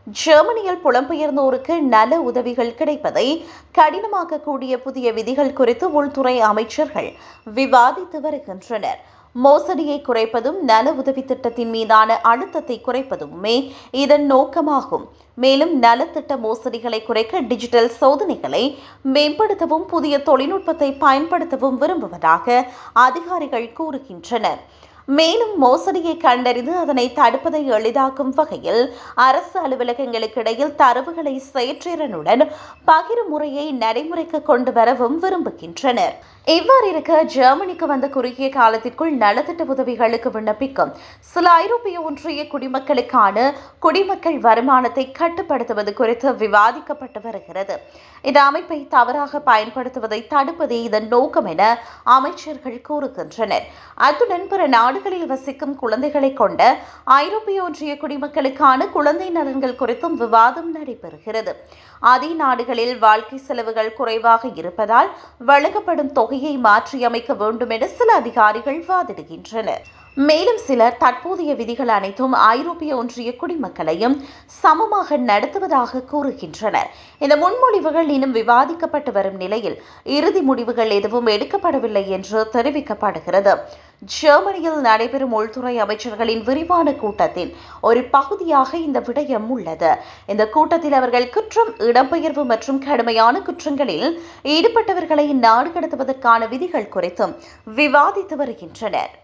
ஜெர்மனியில் புலம்பெயர்ந்தோருக்கு நல உதவிகள் கிடைப்பதை கடினமாக்கக்கூடிய புதிய விதிகள் குறித்து உள்துறை அமைச்சர்கள் விவாதித்து வருகின்றனர். மோசடியை குறைப்பதும் நல உதவி திட்டத்தின் மீதான அழுத்தத்தை குறைப்பதுமே இதன் நோக்கமாகும். மேலும் நலத்திட்ட மோசடிகளை குறைக்க டிஜிட்டல் சோதனைகளை மேம்படுத்தவும் புதிய தொழில்நுட்பத்தை பயன்படுத்தவும் விரும்புவதாக அதிகாரிகள் கூறுகின்றனர். மேலும் மோசடியை கண்டறிந்து அதனை தடுப்பதை எளிதாக்கும் வகையில் அரசு அலுவலகங்களுக்கு இடையில் தரவுகளை செயற்றிறனுடன் பகிரும் முறையை நடைமுறைக்கு கொண்டு வரவும் விரும்புகின்றனர். இவ்வாறு இருக்க ஜெர்மனிக்கு வந்த குறுகிய காலத்திற்குள் நலத்திட்ட உதவிகளுக்கு விண்ணப்பிக்கும் சில ஐரோப்பிய ஒன்றிய குடிமக்களுக்கான குடிமக்கள் வருமானத்தை கட்டுப்படுத்துவது குறித்து விவாதிக்கப்பட்டு வருகிறது. இந்த அமைப்பை தவறாக பயன்படுத்துவதை தடுப்பதே இதன் நோக்கம் என அமைச்சர்கள் கூறுகின்றனர். அத்துடன் பிற நாடுகளில் வசிக்கும் குழந்தைகளை கொண்ட ஐரோப்பிய ஒன்றிய குடிமக்களுக்கான குழந்தை நலன்கள் குறித்தும் விவாதம் நடைபெறுகிறது. அதே நாடுகளில் வாழ்க்கை செலவுகள் குறைவாக இருப்பதால் வழங்கப்படும் தொகையை மாற்றியமைக்க வேண்டும் என சில அதிகாரிகள் வாதிடுகின்றனர். மேலும் சிலர் தற்போதைய விதிகள் அனைத்தும் ஐரோப்பிய ஒன்றிய குடிமக்களையும் சமமாக நடத்துவதாக கூறுகின்றனர். இந்த முன்மொழிவுகள் இன்னும் விவாதிக்கப்பட்டு வரும் நிலையில் இறுதி முடிவுகள் எதுவும் எடுக்கப்படவில்லை என்று தெரிவிக்கப்படுகிறது. ஜெர்மனியில் நடைபெறும் உள்துறை அமைச்சர்களின் விரிவான கூட்டத்தின் ஒரு பகுதியாக இந்த விடயம் உள்ளது. இந்த கூட்டத்தில் அவர்கள் குற்றம், இடம்பெயர்வு மற்றும் கடுமையான குற்றங்களில் ஈடுபட்டவர்களை நாடு கடத்துவதற்கான விதிகள் குறித்தும் விவாதித்து வருகின்றனர்.